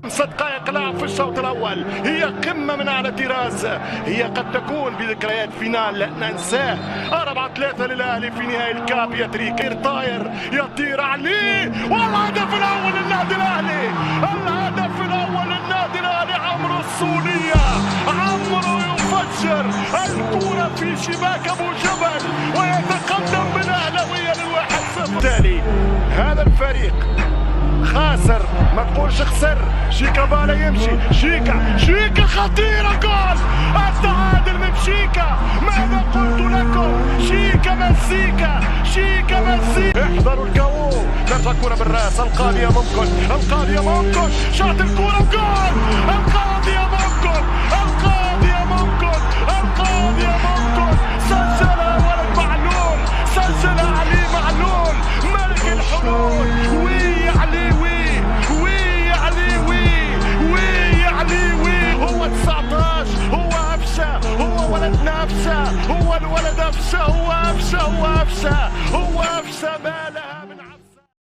دقائق لعب في الشوط الاول هي قمه من اعلى طراز، هي قد تكون بذكريات فينال لا ننساه 4-3 للاهلي في نهائي الكاب. يتريك طاير يطير عليه والهدف الاول للنادي الاهلي، الهدف الاول للنادي الاهلي. عمرو الصونيه، عمرو يفجر الكره في شباك ابو جبل ويتقدم بالاهلاويه لل1-0. بالتالي هذا الفريق خاسر، ما تقولش خسر. شيكابالا يمشي، شيكا خطيرة، جول التعادل من شيكا. ماذا قلت لكم؟ شيكا مزيكا. احذروا الكاو. ترجع الكرة بالراس، القاضية ممكن، شاط الكرة، جول القاضية ممكن. سجلها ولد معلول، سجلها علي معلول ملك الحلول. هو 19، هو أفشة، هو ولد نفسه، هو الولد أفشة، هو أفشة ما لها.